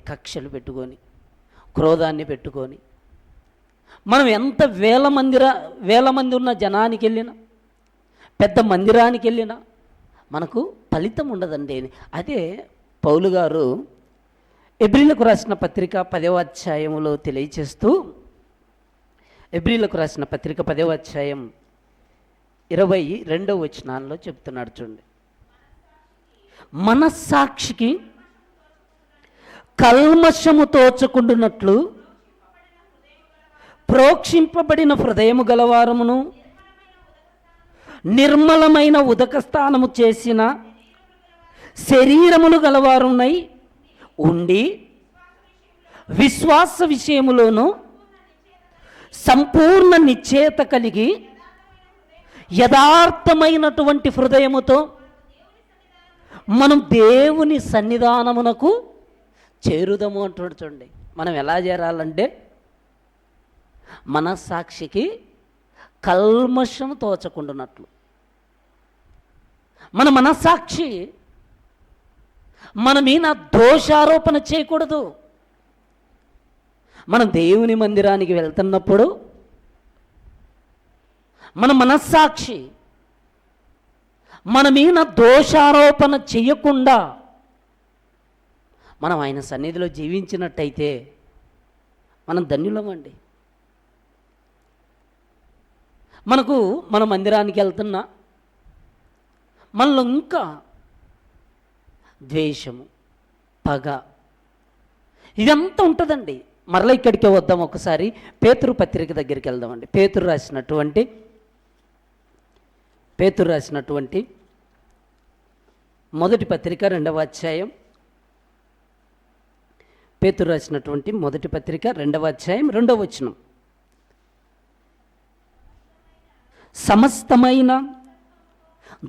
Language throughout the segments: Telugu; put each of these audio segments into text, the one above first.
కక్షలు పెట్టుకొని, క్రోధాన్ని పెట్టుకొని, మనం ఎంత వేల మంది ఉన్న జనానికి వెళ్ళినా, పెద్ద మందిరానికి వెళ్ళినా మనకు ఫలితం ఉండదండి. అదే పౌలు గారు ఎబ్రీలకు రాసిన పత్రిక 10వ అధ్యాయంలో తెలియచేస్తూ, ఎబ్రీలకు రాసిన పత్రిక 10వ అధ్యాయం 22వ వచనంలో చెప్తున్నాడు చూడండి. మనస్సాక్షికి కల్మషము తోచకుండునట్లు ప్రోక్షింపబడిన హృదయము గలవారమును నిర్మలమైన ఉదక స్నానము చేసిన శరీరములు గలవారునై ఉండి విశ్వాస విషయములోను సంపూర్ణ నిశ్చయత కలిగి యథార్థమైనటువంటి హృదయముతో మనం దేవుని సన్నిధానమునకు చేరుదము అంటాడు చూడండి. మనం ఎలా చేరాలంటే మనస్సాక్షికి కల్మషం తోచకుండానట్లు. మన మనస్సాక్షి మన మీద దోషారోపణ చేయకూడదు. మనం దేవుని మందిరానికి వెళ్తున్నప్పుడు మన మనస్సాక్షి మన మీద దోషారోపణ చేయకుండా మనం ఆయన సన్నిధిలో జీవించినట్టయితే మనం ధన్యులమండి. మన మందిరానికి వెళ్తున్నా మనలో ఇంకా ద్వేషము, పగ ఇదంతా ఉంటుందండి. మరలా ఇక్కడికే వద్దాం, ఒకసారి పేతురు పత్రిక దగ్గరికి వెళ్దామండి. పేతురు రాసినటువంటి మొదటి పత్రిక 2వ అధ్యాయం. పేతురు రాసినటువంటి మొదటి పత్రిక 2వ అధ్యాయం 2వ వచనం. సమస్తమైన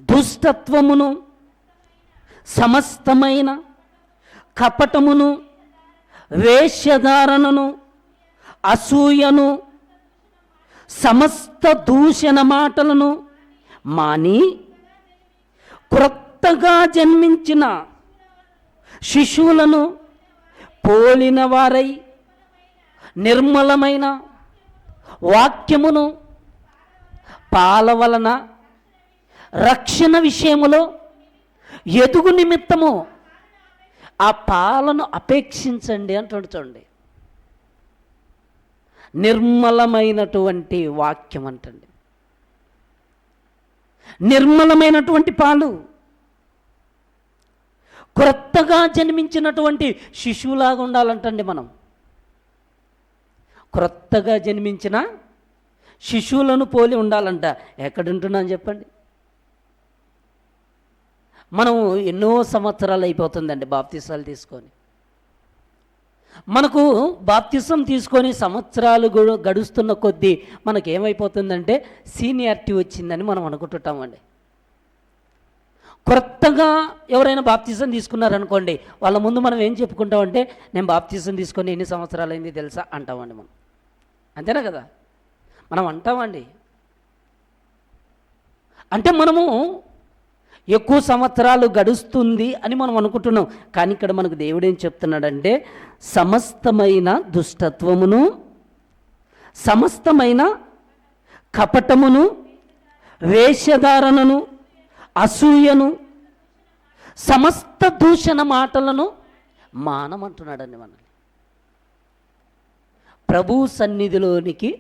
దుష్టత్వమును, సమస్తమైన కపటమును, వేశ్యధారణను, అసూయను, సమస్త దూషణ మాటలను మాని క్రొత్తగా జన్మించిన శిశువులను పోలిన వారై నిర్మలమైన వాక్యమును పాల వలన రక్షణ విషయములో ఎదుగు నిమిత్తము ఆ పాలను అపేక్షించండి అంటాడు చూడండి. నిర్మలమైనటువంటి వాక్యం అంటండి, నిర్మలమైనటువంటి పాలు, క్రొత్తగా జన్మించినటువంటి శిశువులాగా ఉండాలంటండి. మనం క్రొత్తగా జన్మించిన శిశువులను పోలి ఉండాలంట. ఎక్కడుంటున్నాను చెప్పండి. మనం ఎన్నో సంవత్సరాలు అయిపోతుందండి బాప్తిసాలు తీసుకొని. మనకు బాప్తిసం తీసుకొని సంవత్సరాలు గడుస్తున్న కొద్దీ మనకేమైపోతుందంటే సీనియారిటీ వచ్చిందని మనం అనుకుంటుంటామండి. క్రొత్తగా ఎవరైనా బాప్తిసం తీసుకున్నారనుకోండి, వాళ్ళ ముందు మనం ఏం చెప్పుకుంటామంటే, నేను బాప్తిసం తీసుకొని ఎన్ని సంవత్సరాలు అయింది తెలుసా అంటామండి. మనం అంతేనా కదా, మనం అంటామండి. అంటే మనము ఎక్కువ సంవత్సరాలు గడుస్తుంది అని మనం అనుకుంటున్నాం. కానీ ఇక్కడ మనకు దేవుడు ఏం చెప్తున్నాడంటే, సమస్తమైన దుష్టత్వమును, సమస్తమైన కపటమును, వేషధారణను, అసూయను, సమస్త దూషణ మాటలను మానమంటున్నాడండి. మనల్ని ప్రభు సన్నిధిలోనికి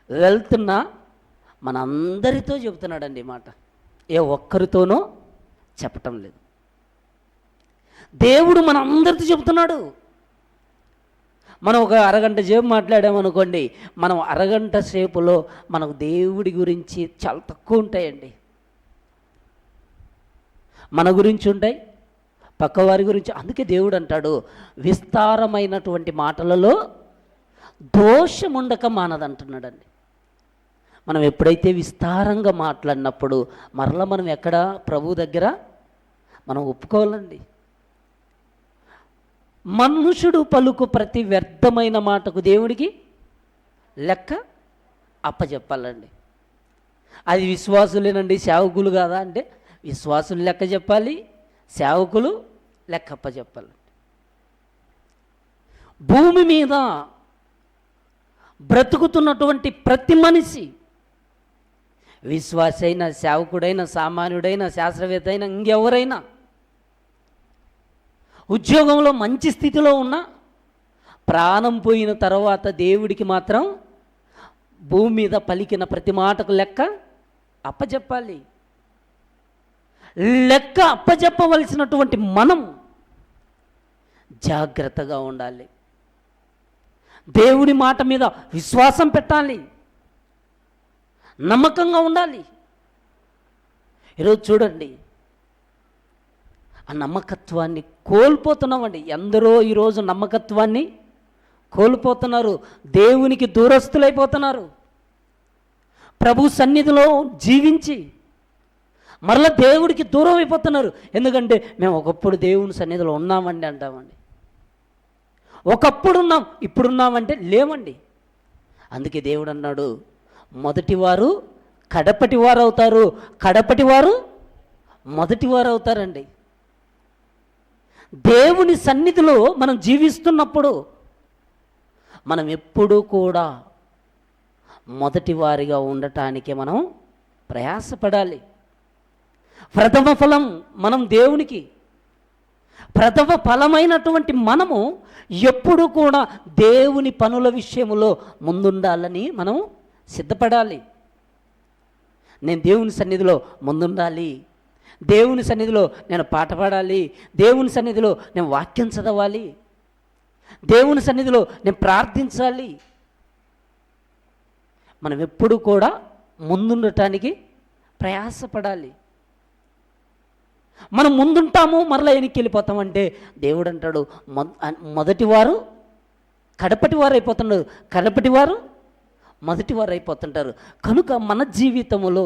వెళ్తున్నా మనందరితో చెబుతున్నాడండి మాట. ఏ ఒక్కరితోనో చెప్పటం లేదు. దేవుడు మన అందరితో చెబుతున్నాడు. మనం ఒక అరగంట సేపు మాట్లాడామనుకోండి, మనం అరగంట సేపులో మనకు దేవుడి గురించి చాలా తక్కువ ఉంటాయండి. మన గురించి ఉంటాయి, పక్కవారి గురించి. అందుకే దేవుడు అంటాడు, విస్తారమైనటువంటి మాటలలో దోషముండక మానదంటున్నాడండి. మనం ఎప్పుడైతే విస్తారంగా మాట్లాడినప్పుడు మరలా మనం ఎక్కడ ప్రభు దగ్గర మనం ఒప్పుకోవాలండి. మనుషుడు పలుకు ప్రతి వ్యర్థమైన మాటకు దేవుడికి లెక్క అప్పచెప్పాలండి. అది విశ్వాసులేనండి, సేవకులు కాదా అంటే విశ్వాసులు లెక్క చెప్పాలి, సేవకులు లెక్క అప్పచెప్పాలి. భూమి మీద బ్రతుకుతున్నటువంటి ప్రతి మనిషి, విశ్వాసి అయినా, సేవకుడైనా, సామాన్యుడైనా, శాస్త్రవేత్త అయినా, ఇంకెవరైనా, ఉద్యోగంలో మంచి స్థితిలో ఉన్నా ప్రాణం పోయిన తర్వాత దేవుడికి మాత్రం భూమి మీద పలికిన ప్రతి మాటకు లెక్క అప్పచెప్పాలి. లెక్క అప్పచెప్పవలసినటువంటి మనం జాగ్రత్తగా ఉండాలి. దేవుడి మాట మీద విశ్వాసం పెట్టాలి, నమ్మకంగా ఉండాలి. ఈరోజు చూడండి, ఆ నమ్మకత్వాన్ని కోల్పోతున్నామండి. ఎందరో ఈరోజు నమ్మకత్వాన్ని కోల్పోతున్నారు, దేవునికి దూరస్తులైపోతున్నారు. ప్రభు సన్నిధిలో జీవించి మరలా దేవుడికి దూరం అయిపోతున్నారు. ఎందుకంటే మేము ఒకప్పుడు దేవుని సన్నిధిలో ఉన్నామండి అంటామండి. ఒకప్పుడు ఉన్నాం, ఇప్పుడున్నామంటే లేవండి. అందుకే దేవుడు అన్నాడు, మొదటివారు కడపటివారు అవుతారు, కడపటివారు మొదటివారు అవుతారండి. దేవుని సన్నిధిలో మనం జీవిస్తున్నప్పుడు మనం ఎప్పుడూ కూడా మొదటివారిగా ఉండటానికి మనం ప్రయాసపడాలి. ప్రథమ ఫలం మనం దేవునికి, ప్రథమ ఫలమైనటువంటి మనము ఎప్పుడు కూడా దేవుని పనుల విషయంలో ముందుండాలని మనం సిద్ధపడాలి. నేను దేవుని సన్నిధిలో ముందుండాలి, దేవుని సన్నిధిలో నేను పాట పాడాలి, దేవుని సన్నిధిలో నేను వాక్యం చదవాలి, దేవుని సన్నిధిలో నేను ప్రార్థించాలి. మనం ఎప్పుడు కూడా ముందుండటానికి ప్రయాసపడాలి. మనం ముందుంటాము, మరలా వెనక్కి వెళ్ళిపోతామంటే దేవుడు అంటాడు, మొదటివారు కడపటివారు అయిపోతున్నారు, కడపటివారు మొదటివారు అయిపోతుంటారు. కనుక మన జీవితంలో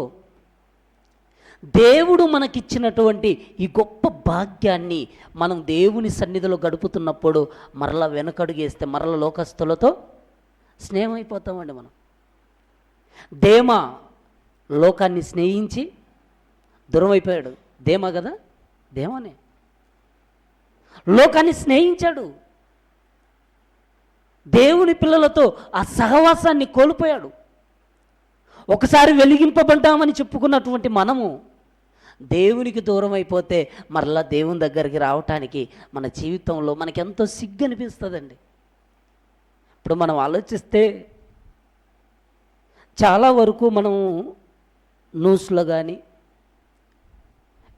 దేవుడు మనకిచ్చినటువంటి ఈ గొప్ప భాగ్యాన్ని మనం దేవుని సన్నిధిలో గడుపుతున్నప్పుడు మరలా వెనకడుగేస్తే మరలా లోకస్తులతో స్నేహం అయిపోతామండి. మనం దేమా లోకాన్ని స్నేహించి దూరం అయిపోయాడు. దేమా కదా, దేమానే లోకాన్ని స్నేహించాడు, దేవుని పిల్లలతో ఆ సహవాసాన్ని కోల్పోయాడు. ఒకసారి వెలిగింపబడ్డామని చెప్పుకున్నటువంటి మనము దేవునికి దూరం అయిపోతే మరలా దేవుని దగ్గరికి రావటానికి మన జీవితంలో మనకెంతో సిగ్గు అనిపిస్తుందండి. ఇప్పుడు మనం ఆలోచిస్తే చాలా వరకు మనం న్యూస్లో కానీ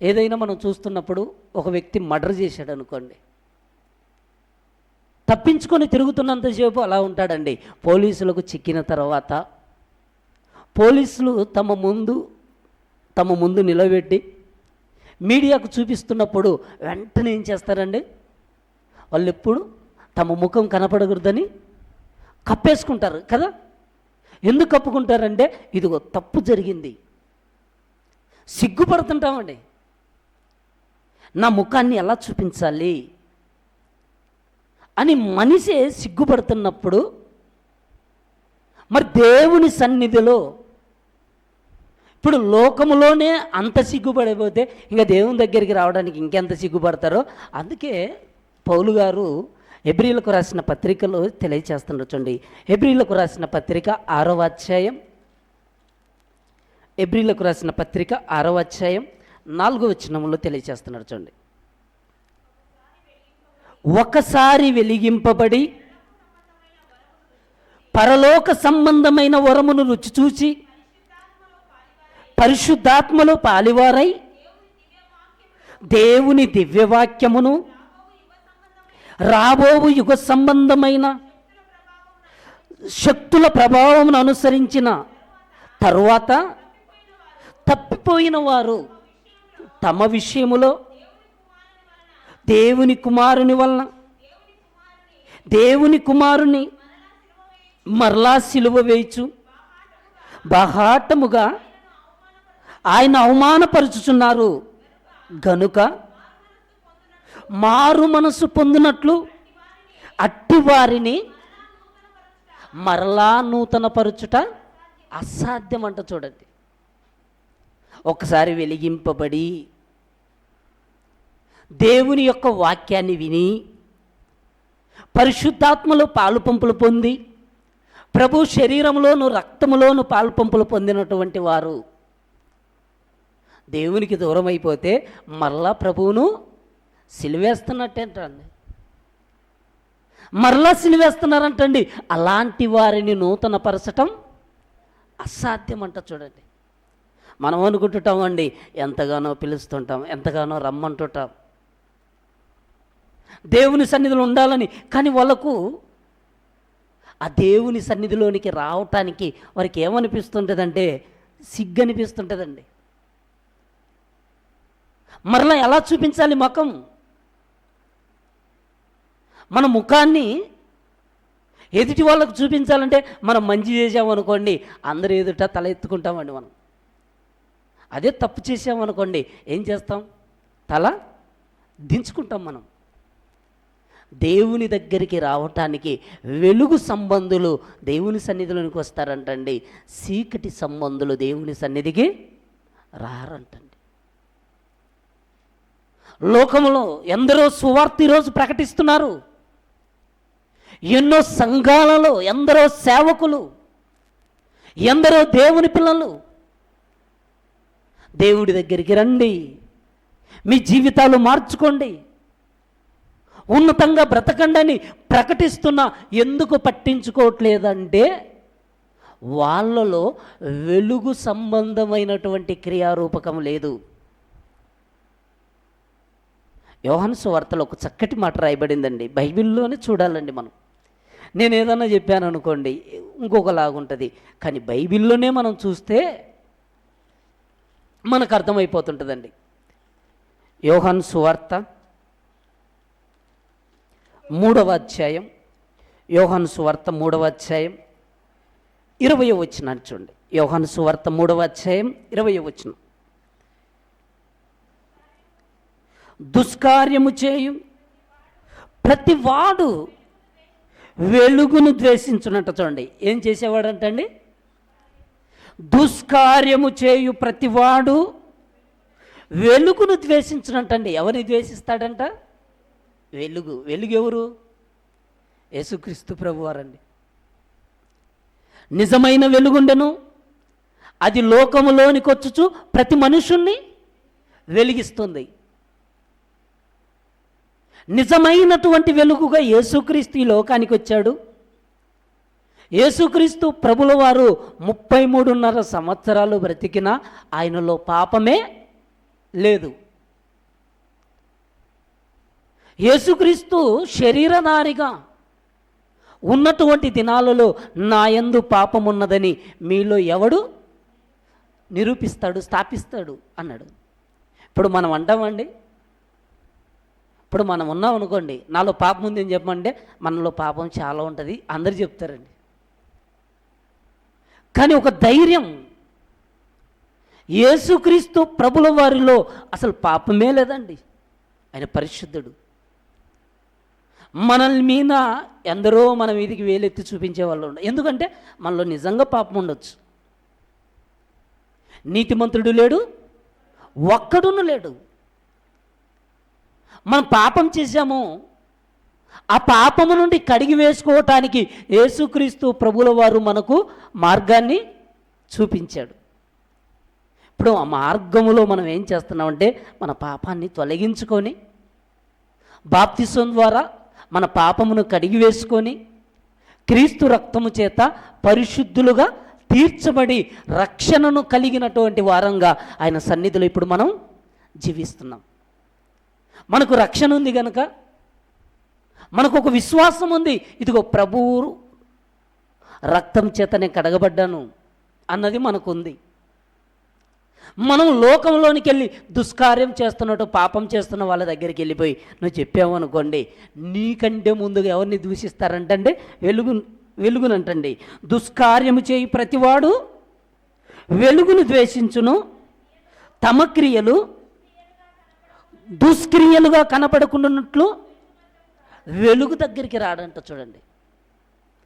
ఏదైనా మనం చూస్తున్నప్పుడు ఒక వ్యక్తి మర్డర్ చేశాడు అనుకోండి, తప్పించుకొని తిరుగుతున్నంతసేపు అలా ఉంటాడండి. పోలీసులకు చిక్కిన తర్వాత పోలీసులు తమ ముందు నిలబెట్టి మీడియాకు చూపిస్తున్నప్పుడు వెంటనే ఏం చేస్తారండి, వాళ్ళు ఎప్పుడు తమ ముఖం కనపడకూడదని కప్పేసుకుంటారు కదా. ఎందుకు కప్పుకుంటారంటే ఇదిగో తప్పు జరిగింది, సిగ్గుపడుతుంటామండి. నా ముఖాన్ని ఎలా చూపించాలి అని మనిషే సిగ్గుపడుతున్నప్పుడు మరి దేవుని సన్నిధిలో ఇప్పుడు లోకములోనే అంత సిగ్గుపడిపోతే ఇంకా దేవుని దగ్గరికి రావడానికి ఇంకెంత సిగ్గుపడతారో. అందుకే పౌలు గారు హెబ్రీలకు రాసిన పత్రికలో తెలియచేస్తున్నారు. చూడండి, హెబ్రీలకు రాసిన పత్రిక 6వ అధ్యాయం, హెబ్రీలకు రాసిన పత్రిక 6వ అధ్యాయం 4వ వచనంలో తెలియచేస్తున్నారు. చూడండి, ఒకసారి వెలిగింపబడి పరలోక సంబంధమైన వరమును రుచి చూచి పరిశుద్ధాత్మలో పాలివారై దేవుని దివ్యవాక్యమును రాబోవు యుగ సంబంధమైన శక్తుల ప్రభావమును అనుసరించిన తరువాత తప్పిపోయిన వారు తమ విషయములో దేవుని కుమారుని మరలా సిలువ వేయచు బహాటముగా ఆయన అవమానపరుచుచున్నారు. గనుక మారు మనసు పొందినట్లు అట్టి వారిని మరలా నూతన పరుచుట అసాధ్యం అంట. చూడండి, ఒకసారి వెలిగింపబడి దేవుని యొక్క వాక్యాన్ని విని పరిశుద్ధాత్మలో పాలు పంపులు పొంది ప్రభు శరీరంలోను రక్తములోను పాలు పంపులు పొందినటువంటి వారు దేవునికి దూరం అయిపోతే మరలా ప్రభువును సిలివేస్తున్నట్టేంటండి, మరలా సిలివేస్తున్నారంటండి. అలాంటి వారిని నూతన పరచటం అసాధ్యం అంట. చూడండి, మనం అనుకుంటుంటామండి, ఎంతగానో పిలుస్తుంటాం, ఎంతగానో రమ్మంటుంటాం దేవుని సన్నిధిలో ఉండాలని. కానీ వాళ్ళకు ఆ దేవుని సన్నిధిలోనికి రావటానికి వారికి ఏమనిపిస్తుంటుందంటే సిగ్గు అనిపిస్తుంటుందండి. మరలా ఎలా చూపించాలి ముఖం? మన ముఖాన్ని ఎదుటి వాళ్ళకు చూపించాలంటే మనం మంచి చేసామనుకోండి, అందరూ ఎదుట తల ఎత్తుకుంటామండి. మనం అదే తప్పు చేసామనుకోండి, ఏం చేస్తాం? తల దించుకుంటాం. మనం దేవుని దగ్గరికి రావటానికి వెలుగు సంబంధులు దేవుని సన్నిధిలోనికి వస్తారంటండి, చీకటి సంబంధులు దేవుని సన్నిధికి రారంటండి. లోకములో ఎందరో సువార్త ఈరోజు ప్రకటిస్తున్నారు, ఎన్నో సంఘాలలో ఎందరో సేవకులు, ఎందరో దేవుని పిల్లలు దేవుడి దగ్గరికి రండి, మీ జీవితాలు మార్చుకోండి, ఉన్నతంగా బ్రతకండి అని ప్రకటిస్తున్నా ఎందుకు పట్టించుకోవట్లేదంటే వాళ్ళలో వెలుగు సంబంధమైనటువంటి క్రియారూపకం లేదు. యోహాను సువార్తలో ఒక చక్కటి మాట రాయబడిందండి, బైబిల్లోనే చూడాలండి. మనం నేను ఏదన్నా చెప్పాను అనుకోండి ఇంకొకలాగుంటుంది, కానీ బైబిల్లోనే మనం చూస్తే మనకు అర్థమైపోతుంటుందండి. యోహాను సువార్త 3వ అధ్యాయం, యోహాను సువార్త 3వ అధ్యాయం 20వ వచనాన్ని చూడండి. యోహాను సువార్త 3వ అధ్యాయం 20వ వచనం. దుష్కార్యము చేయు ప్రతివాడు వెలుగును ద్వేషించునంట. చూడండి, ఏం చేసేవాడంటండి? దుష్కార్యము చేయు ప్రతివాడు వెలుగును ద్వేషించునంటండి. ఎవరిని ద్వేషిస్తాడంట? వెలుగు. వెలుగు ఎవరు? యేసుక్రీస్తు ప్రభువారండి. నిజమైన వెలుగుండెను, అది లోకములోనికి వచ్చుచు ప్రతి మనుషుణ్ణి వెలిగిస్తుంది. నిజమైనటువంటి వెలుగుగా యేసుక్రీస్తు ఈ లోకానికి వచ్చాడు. యేసుక్రీస్తు ప్రభుల వారు 33.5 సంవత్సరాలు బ్రతికినా ఆయనలో పాపమే లేదు. యేసుక్రీస్తు శరీరధారిగా ఉన్నటువంటి దినాలలో నా యందు పాపమున్నదని మీలో ఎవడు నిరూపిస్తాడు, స్థాపిస్తాడు అన్నాడు. ఇప్పుడు మనం అంటామండి, ఇప్పుడు మనం ఉన్నాం అనుకోండి, నాలో పాపం ఉంది అని చెప్పమంటే మనలో పాపం చాలా ఉంటుంది అందరు చెప్తారండి. కానీ ఒక ధైర్యం, యేసుక్రీస్తు ప్రభుల వారిలో అసలు పాపమే లేదండి, ఆయన పరిశుద్ధుడు. మనల్ని మీద ఎందరో మన మీదికి వేలెత్తి చూపించే వాళ్ళు ఉండరు, ఎందుకంటే మనలో నిజంగా పాపం ఉండొచ్చు. నీతిమంతుడు లేడు, ఒక్కడును లేడు. మనం పాపం చేశాము, ఆ పాపము నుండి కడిగి వేసుకోవటానికి యేసుక్రీస్తు ప్రభుల వారు మనకు మార్గాన్ని చూపించాడు. ఇప్పుడు ఆ మార్గములో మనం ఏం చేస్తున్నామంటే మన పాపాన్ని తొలగించుకొని బాప్తిసం ద్వారా మన పాపమును కడిగి వేసుకొని క్రీస్తు రక్తము చేత పరిశుద్ధులుగా తీర్చబడి రక్షణను కలిగినటువంటి వారంగా ఆయన సన్నిధిలో ఇప్పుడు మనం జీవిస్తున్నాం. మనకు రక్షణ ఉంది కనుక, మనకు ఒక విశ్వాసం ఉంది, ఇదిగో ప్రభువు రక్తం చేతనే కడగబడ్డాను అన్నది మనకు ఉంది. మనం లోకంలోనికి వెళ్ళి దుష్కార్యం చేస్తున్నట్టు పాపం చేస్తున్న వాళ్ళ దగ్గరికి వెళ్ళిపోయి నువ్వు చెప్పావు అనుకోండి, నీకంటే ముందుగా ఎవరిని దూషిస్తారంటే వెలుగునంటండి. దుష్కార్యము చేయి ప్రతివాడు వెలుగును ద్వేషించును, తమ క్రియలు దుష్క్రియలుగా కనపడకుండానట్లు వెలుగు దగ్గరికి రాడంట. చూడండి,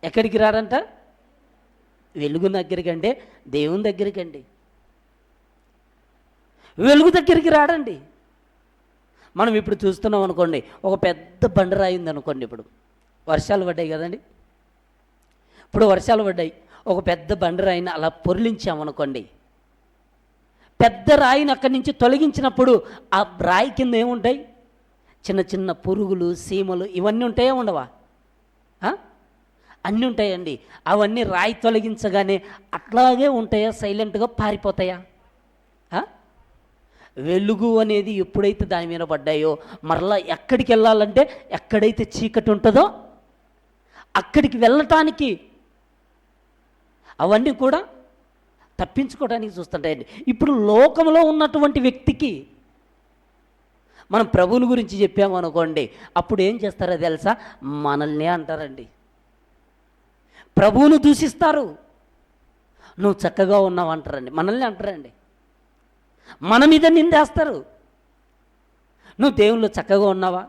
ఎక్కడికి రాడంట? వెలుగు దగ్గరికి, అంటే దేవుని దగ్గరికి అండి. వెలుగు దగ్గరికి రాడండి. మనం ఇప్పుడు చూస్తున్నాం అనుకోండి, ఒక పెద్ద బండరాయి ఉంది అనుకోండి, ఇప్పుడు వర్షాలు పడ్డాయి కదండి. ఇప్పుడు వర్షాలు పడ్డాయి, ఒక పెద్ద బండరాయిని అలా పొర్లించామనుకోండి, పెద్ద రాయిని అక్కడి నుంచి తొలగించినప్పుడు ఆ రాయి కింద ఏముంటాయి? చిన్న చిన్న పురుగులు, సీమలు ఇవన్నీ ఉంటాయా ఉండవా? అన్నీ ఉంటాయండి. అవన్నీ రాయి తొలగించగానే అట్లాగే ఉంటాయా? సైలెంట్గా పారిపోతాయా? వెలుగు అనేది ఎప్పుడైతే దాని మీద పడ్డాయో మరలా ఎక్కడికి వెళ్ళాలంటే, ఎక్కడైతే చీకటి ఉంటుందో అక్కడికి వెళ్ళటానికి అవన్నీ కూడా తప్పించుకోవడానికి చూస్తుంటాయండి. ఇప్పుడు లోకంలో ఉన్నటువంటి వ్యక్తికి మనం ప్రభువుని గురించి చెప్పామనుకోండి, అప్పుడు ఏం చేస్తారో తెలుసా? మనల్ని అంటారండి, ప్రభువును దూషిస్తారు. నువ్వు చక్కగా ఉన్నావు అంటారండి, మనల్ని అంటారండి. మన మీద నిందేస్తారు. నువ్వు దేవుళ్ళు చక్కగా ఉన్నావా,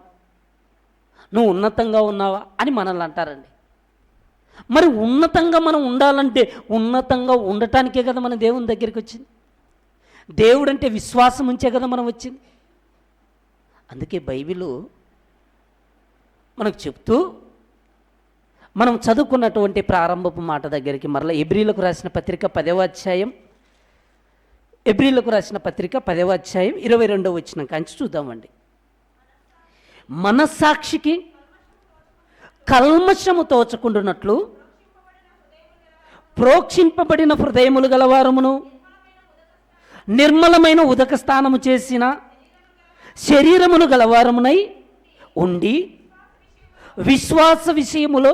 నువ్వు ఉన్నతంగా ఉన్నావా అని మనల్ని అంటారండి. మరి ఉన్నతంగా మనం ఉండాలంటే ఉన్నతంగా ఉండటానికే కదా మన దేవుని దగ్గరికి వచ్చింది. దేవుడు అంటే విశ్వాసం ఉంచే కదా మనం వచ్చింది. అందుకే బైబిలు మనకు చెప్తూ, మనం చదువుకున్నటువంటి ప్రారంభపు మాట దగ్గరికి మరలా ఎబ్రీలకు రాసిన పత్రిక 10వ అధ్యాయం, ఎబ్రీలకు రాసిన పత్రిక 10వ అధ్యాయం 22వ వచనం కాంచి చూద్దామండి. మనస్సాక్షికి కల్మషము తోచకుండునట్లు ప్రోక్షింపబడిన హృదయములు గలవారమును, నిర్మలమైన ఉదక స్నానము చేసిన శరీరమును గలవారమునై ఉండి, విశ్వాస విషయములో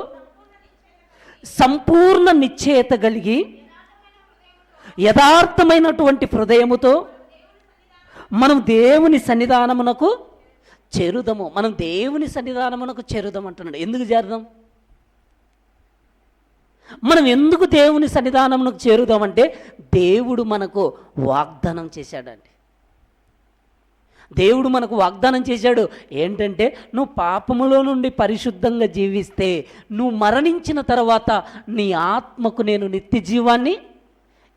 సంపూర్ణ నిశ్చయత కలిగి యథార్థమైనటువంటి హృదయముతో మనం దేవుని సన్నిధానమునకు చేరుదము. మనం దేవుని సన్నిధానమునకు చేరుదాం అంటున్నాడు. ఎందుకు చేరుదాం? మనం ఎందుకు దేవుని సన్నిధానమునకు చేరుదామంటే, దేవుడు మనకు వాగ్దానం చేశాడండి. దేవుడు మనకు వాగ్దానం చేశాడు ఏంటంటే, నువ్వు పాపములో నుండి పరిశుద్ధంగా జీవిస్తే నువ్వు మరణించిన తర్వాత నీ ఆత్మకు నేను నిత్య జీవాన్ని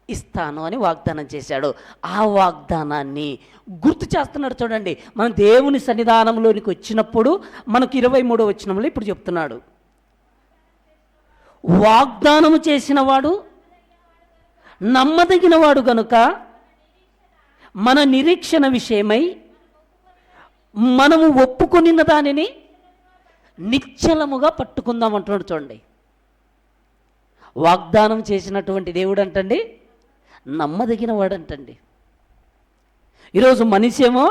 ఇస్తాను అని వాగ్దానం చేశాడు. ఆ వాగ్దానాన్ని గుర్తు చేస్తున్నాడు. చూడండి, మనం దేవుని సన్నిధానంలోనికి వచ్చినప్పుడు మనకు 23వ వచనంలో ఇప్పుడు చెప్తున్నాడు, వాగ్దానము చేసిన వాడు నమ్మదగిన వాడు గనుక మన నిరీక్షణ విషయమై మనము ఒప్పుకొనిన దానిని నిశ్చలముగా పట్టుకుందాం అంటున్నాడు. చూడండి, వాగ్దానం చేసినటువంటి దేవుడు అంటండి నమ్మదగిన వాడు అంటండి. ఈరోజు మనిషి ఏమో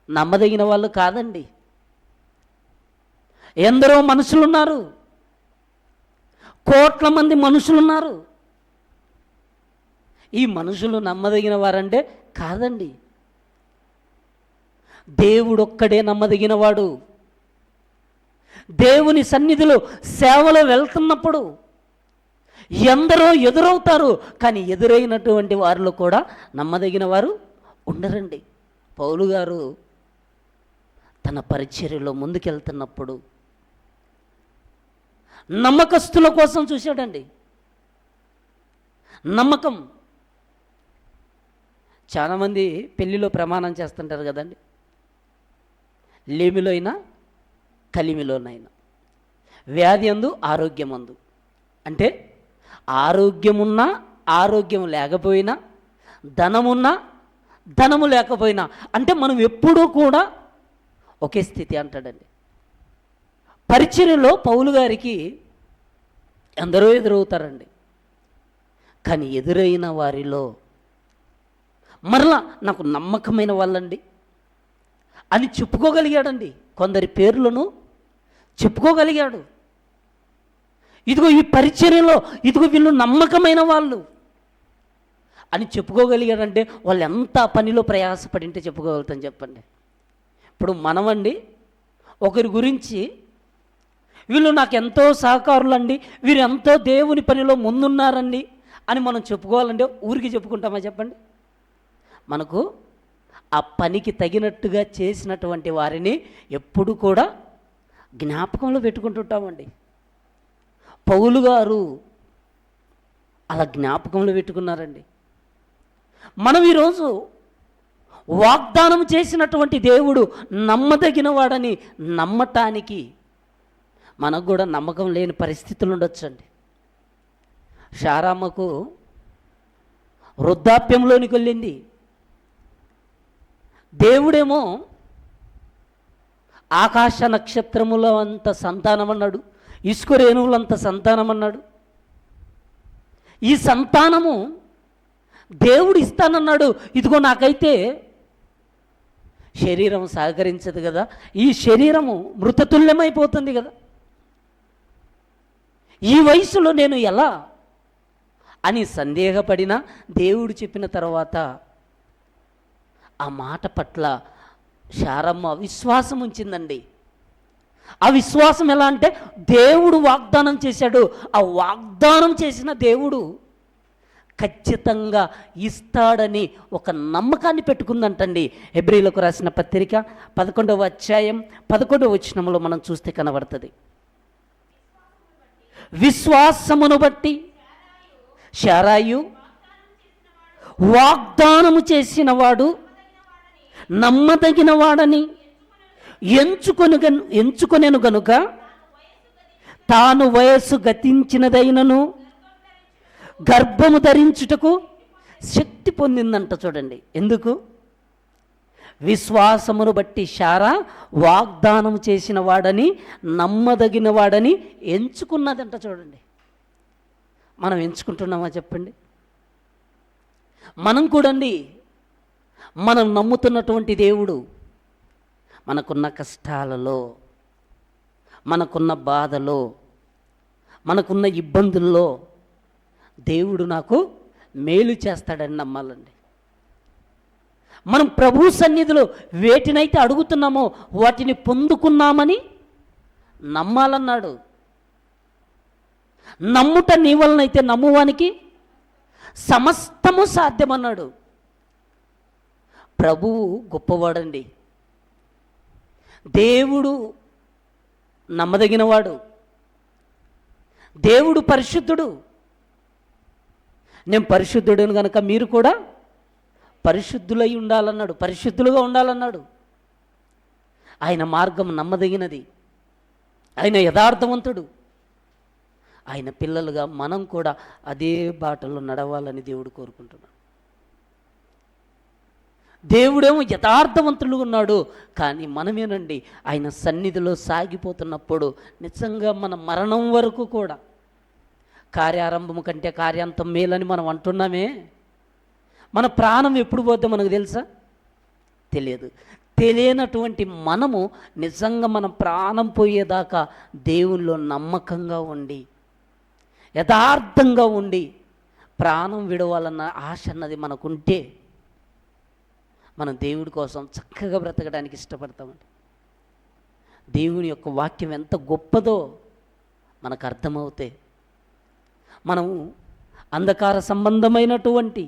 నమ్మదగిన వాళ్ళు కాదండి. ఎందరో మనుషులున్నారు, కోట్ల మంది మనుషులున్నారు. ఈ మనుషులు నమ్మదగిన వారంటే కాదండి. దేవుడొక్కడే నమ్మదగినవాడు. దేవుని సన్నిధిలో సేవలో వెళ్తున్నప్పుడు ఎందరో ఎదురవుతారు, కానీ ఎదురైనటువంటి వారిలో కూడా నమ్మదగిన వారు ఉండరండి. పౌలు గారు తన పరిచర్యలో ముందుకెళ్తున్నప్పుడు నమ్మకస్తుల కోసం చూశాడండి. నమ్మకం. చాలామంది పెళ్ళిలో ప్రమాణం చేస్తుంటారు కదండి, లేమిలో అయినా కలిమిలోనైనా, వ్యాధి అందు ఆరోగ్యం అందు. అంటే ఆరోగ్యమున్నా ఆరోగ్యం లేకపోయినా, ధనమున్నా ధనము లేకపోయినా, అంటే మనం ఎప్పుడూ కూడా ఒకే స్థితి అంటాడండి. పరిచర్యలో పౌలు గారికి ఎందరో ఎదురవుతారండి, కానీ ఎదురైన వారిలో మరలా నాకు నమ్మకమైన వాళ్ళండి అని చెప్పుకోగలిగాడండి. కొందరి పేర్లను చెప్పుకోగలిగాడు. ఇదిగో ఈ పరిచర్యలో ఇదిగో వీళ్ళు నమ్మకమైన వాళ్ళు అని చెప్పుకోగలిగాడంటే వాళ్ళు ఎంత పనిలో ప్రయాసపడింటే చెప్పుకోగలుగుతాం చెప్పండి. ఇప్పుడు మనమండి ఒకరి గురించి వీళ్ళు నాకు ఎంతో సహకారులండి, వీరు ఎంతో దేవుని పనిలో ముందున్నారండి అని మనం చెప్పుకోవాలంటే ఊరికి చెప్పుకుంటామా చెప్పండి? మనకు ఆ పనికి తగినట్టుగా చేసినటువంటి వారిని ఎప్పుడు కూడా జ్ఞాపకంలో పెట్టుకుంటుంటామండి. పౌలు గారు అలా జ్ఞాపకంలో పెట్టుకున్నారండి. మనం ఈరోజు వాగ్దానం చేసినటువంటి దేవుడు నమ్మదగిన వాడని నమ్మటానికి మనకు కూడా నమ్మకం లేని పరిస్థితులు ఉండొచ్చండి. శారమ్మకు వృద్ధాప్యంలోనికి వెళ్ళింది. దేవుడేమో ఆకాశ నక్షత్రముల అంత సంతానం అన్నాడు, ఇసుక రేణువులంత సంతానం అన్నాడు. ఈ సంతానము దేవుడు ఇస్తానన్నాడు. ఇదిగో నాకైతే శరీరం సహకరించదు కదా, ఈ శరీరము మృతతుల్యమైపోతుంది కదా, ఈ వయసులో నేను ఎలా అని సందేహపడినా దేవుడు చెప్పిన తర్వాత ఆ మాట పట్ల శారమ్మ విశ్వాసం ఉంచిందండి. ఆ విశ్వాసం ఎలా అంటే, దేవుడు వాగ్దానం చేశాడు, ఆ వాగ్దానం చేసిన దేవుడు ఖచ్చితంగా ఇస్తాడని ఒక నమ్మకాన్ని పెట్టుకుందంటండి. హెబ్రీలకు రాసిన పత్రిక 11వ అధ్యాయం 11వ వచనంలో మనం చూస్తే కనబడుతుంది. విశ్వాసమును బట్టి శారాయు వాగ్దానము చేసిన వాడు నమ్మదగిన వాడని ఎంచుకొనెను గనుక తాను వయస్సు గతించినదైనను గర్భము ధరించుటకు శక్తి పొందిందంట. చూడండి, ఎందుకు? విశ్వాసమును బట్టి శారా వాగ్దానం చేసిన వాడని నమ్మదగిన వాడని ఎంచుకున్నదంట. చూడండి, మనం ఎంచుకుంటున్నామా చెప్పండి? మనం కూడండి, మనం నమ్ముతున్నటువంటి దేవుడు మనకున్న కష్టాలలో, మనకున్న బాధలో, మనకున్న ఇబ్బందుల్లో దేవుడు నాకు మేలు చేస్తాడని నమ్మాలండి. మనం ప్రభు సన్నిధిలో వేటినైతే అడుగుతున్నామో వాటిని పొందుకున్నామని నమ్మాలన్నాడు. నమ్ముట నీ వలనైతే నమ్మువానికి సమస్తము సాధ్యమన్నాడు. ప్రభువు గొప్పవాడండి, దేవుడు నమ్మదగినవాడు, దేవుడు పరిశుద్ధుడు. నేను పరిశుద్ధుడును కనుక మీరు కూడా పరిశుద్ధులై ఉండాలన్నాడు, పరిశుద్ధులుగా ఉండాలన్నాడు. ఆయన మార్గం నమ్మదగినది, ఆయన యథార్థవంతుడు. ఆయన పిల్లలుగా మనం కూడా అదే బాటలో నడవాలని దేవుడు కోరుకుంటున్నాడు. దేవుడేమో యథార్థవంతులుగా ఉన్నాడు, కానీ మనమేనండి ఆయన సన్నిధిలో సాగిపోతున్నప్పుడు నిజంగా మన మరణం వరకు కూడా కార్యారంభం కంటే కార్యాంతం మేలని మనం అంటున్నామే. మన ప్రాణం ఎప్పుడు పోతే మనకు తెలుసా? తెలియదు. తెలియనటువంటి మనము నిజంగా మన ప్రాణం పోయేదాకా దేవునిలో నమ్మకంగా ఉండి యథార్థంగా ఉండి ప్రాణం విడవాలన్న ఆశ అన్నది మనకుంటే మనం దేవుడి కోసం చక్కగా బ్రతకడానికి ఇష్టపడతామండి. దేవుని యొక్క వాక్యం ఎంత గొప్పదో మనకు అర్థమవుతే మనము అంధకార సంబంధమైనటువంటి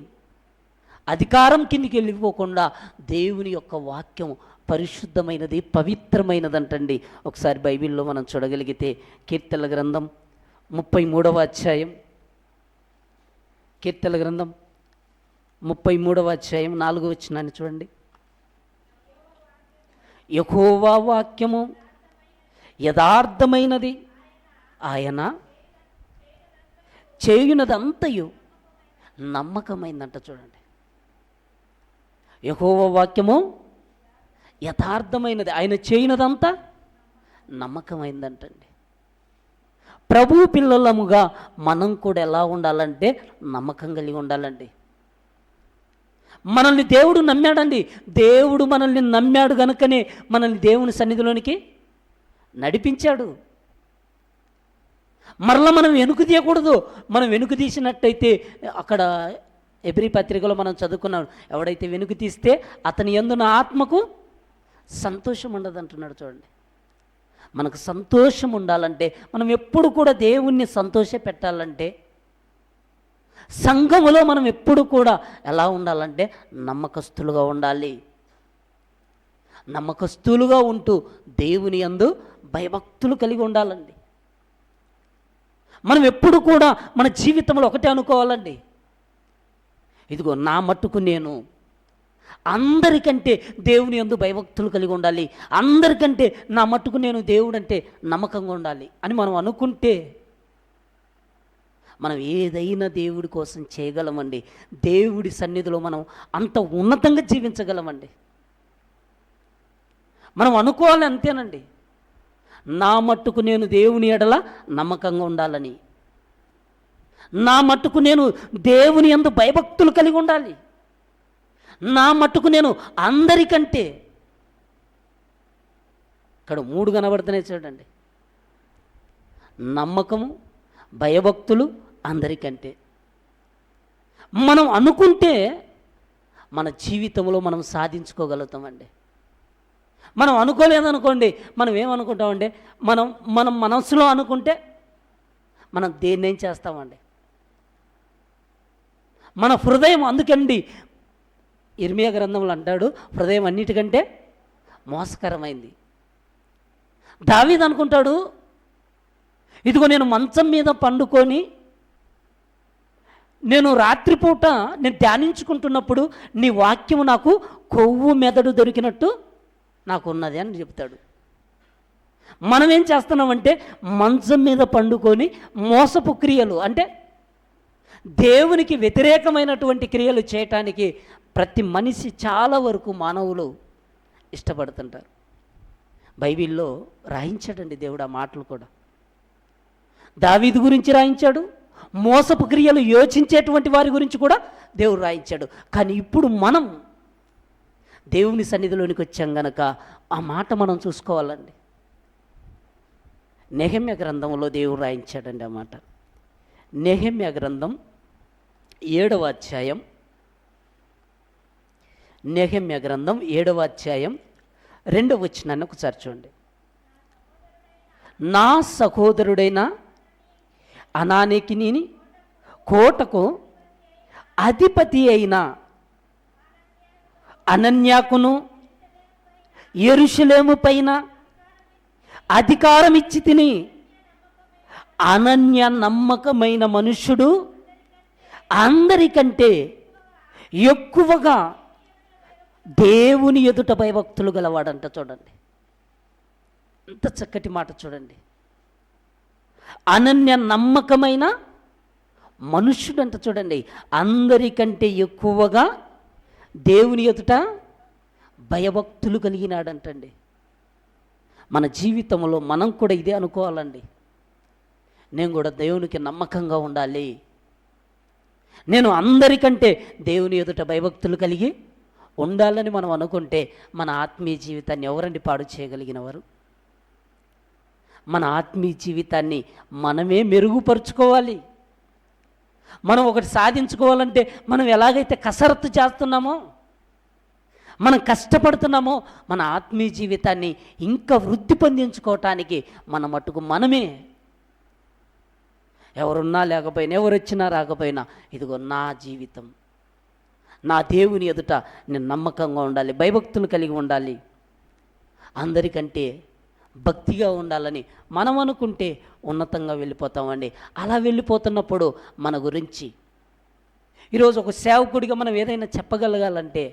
అధికారం కిందికి వెళ్ళిపోకుండా దేవుని యొక్క వాక్యం పరిశుద్ధమైనది, పవిత్రమైనదంటండి. ఒకసారి బైబిల్లో మనం చూడగలిగితే కీర్తనల గ్రంథం 33వ అధ్యాయం, కీర్తనల గ్రంథం 33వ అధ్యాయం 4వ వచనాన్ని చూడండి. యెహోవా వాక్యము యథార్థమైనది, ఆయన చేయునదంతయు నమ్మకమైందంట. చూడండి, యెహోవా వాక్యము యథార్థమైనది, ఆయన చేయునదంతా నమ్మకమైందంటండి. ప్రభు పిల్లలముగా మనం కూడా ఎలా ఉండాలంటే నమ్మకం కలిగి ఉండాలండి. మనల్ని దేవుడు నమ్మాడండి. దేవుడు మనల్ని నమ్మాడు కనుకనే మనల్ని దేవుని సన్నిధిలోనికి నడిపించాడు. మరలా మనం వెనుక తీయకూడదు. మనం వెనుక తీసినట్టయితే అక్కడ హెబ్రీ పత్రికలో మనం చదువుకున్నాం, ఎవడైతే వెనుక తీస్తే అతని యందున ఆత్మకు సంతోషం ఉండదు అంటున్నాడు. చూడండి, మనకు సంతోషం ఉండాలంటే, మనం ఎప్పుడు కూడా దేవుణ్ణి సంతోష పెట్టాలంటే, సంఘములో మనం ఎప్పుడు కూడా ఎలా ఉండాలంటే నమ్మకస్తులుగా ఉండాలి. నమ్మకస్తులుగా ఉంటూ దేవుని యందు భయభక్తులు కలిగి ఉండాలండి. మనం ఎప్పుడు కూడా మన జీవితంలో ఒకటే అనుకోవాలండి, ఇదిగో నా మట్టుకు నేను అందరికంటే దేవుని యందు భయభక్తులు కలిగి ఉండాలి, అందరికంటే నా మట్టుకు నేను దేవుడంటే నమ్మకంగా ఉండాలి అని మనం అనుకుంటే మనం ఏదైనా దేవుడి కోసం చేయగలమండి. దేవుడి సన్నిధిలో మనం అంత ఉన్నతంగా జీవించగలమండి. మనం అనుకోవాలి అంతేనండి, నా మట్టుకు నేను దేవుని ఎడల నమ్మకంగా ఉండాలని, నా మట్టుకు నేను దేవుని యందు భయభక్తులు కలిగి ఉండాలి, నా మట్టుకు నేను అందరికంటే. ఇక్కడ 3 కనబడుతున్నాయి చూడండి, నమ్మకము, భయభక్తులు, అందరికంటే. మనం అనుకుంటే మన జీవితంలో మనం సాధించుకోగలుగుతామండి. మనం అనుకోలేదనుకోండి, మనం ఏమనుకుంటామండి, మనం మనసులో అనుకుంటే మనం దేన్నేం చేస్తామండి. మన హృదయం, అందుకండి ఇర్మియా గ్రంథంలో అంటాడు, హృదయం అన్నిటికంటే మోసకరమైంది. దావీదు అనుకుంటాడు, ఇదిగో నేను మంచం మీద పండుకొని నేను రాత్రిపూట నేను ధ్యానించుకుంటున్నప్పుడు నీ వాక్యము నాకు కొవ్వు మెదడు దొరికినట్టు నాకు ఉన్నది అని చెప్తాడు. మనం ఏం చేస్తున్నామంటే మంచం మీద పండుకొని మోసపు క్రియలు, అంటే దేవునికి వ్యతిరేకమైనటువంటి క్రియలు చేయటానికి ప్రతి మనిషి, చాలా వరకు మానవులు ఇష్టపడుతుంటారు. బైబిల్లో రాయించాడండి దేవుడు ఆ మాటలు కూడా. దావీదు గురించి రాయించాడు, మోసపు క్రియలు యోచించేటువంటి వారి గురించి కూడా దేవుడు రాయించాడు. కానీ ఇప్పుడు మనం దేవుని సన్నిధిలోనికి వచ్చాం గనక ఆ మాట మనం చూసుకోవాలండి. నెహెమ్యా గ్రంథంలో దేవుడు రాయించాడండి ఆ మాట. నెహెమ్యా గ్రంథం 7వ అధ్యాయం, నెహెమ్యా గ్రంథం 7వ అధ్యాయం 2వ వచనాన్ని ఒకసారి చూడండి. నా సహోదరుడైన అనానీకిని కోటకు అధిపతి అయిన అనన్యాకును యెరూషలేము పైన అధికారం ఇచ్చి తిని, అనన్య నమ్మకమైన మనుష్యుడు అందరికంటే ఎక్కువగా దేవుని ఎదుట భయభక్తులు గలవాడంట. చూడండి ఎంత చక్కటి మాట చూడండి. అనన్య నమ్మకమైన మనుష్యుడు అంట. చూడండి, అందరికంటే ఎక్కువగా దేవుని ఎదుట భయభక్తులు కలిగినాడంటండి. మన జీవితంలో మనం కూడా ఇదే అనుకోవాలండి. నేను కూడా దేవునికి నమ్మకంగా ఉండాలి, నేను అందరికంటే దేవుని ఎదుట భయభక్తులు కలిగి ఉండాలని మనం అనుకుంటే మన ఆత్మీయ జీవితాన్ని ఎవరండి పాడు చేయగలిగిన వారు? మన ఆత్మీయ జీవితాన్ని మనమే మెరుగుపరుచుకోవాలి. మనం ఒకటి సాధించుకోవాలంటే మనం ఎలాగైతే కసరత్తు చేస్తున్నామో, మనం కష్టపడుతున్నామో, మన ఆత్మీయ జీవితాన్ని ఇంకా వృద్ధి పొందించుకోవటానికి మన మట్టుకు మనమే, ఎవరున్నా లేకపోయినా, ఎవరు వచ్చినా రాకపోయినా, ఇదిగో నా జీవితం, నా దేవుని ఎదుట నేను నమ్మకంగా ఉండాలి, భయభక్తులు కలిగి ఉండాలి, అందరికంటే భక్తిగా ఉండాలని మనం అనుకుంటే ఉన్నతంగా వెళ్ళిపోతామండి. అలా వెళ్ళిపోతున్నప్పుడు మన గురించి ఈరోజు ఒక సేవకుడిగా మనం ఏదైనా చెప్పగలగాలంటే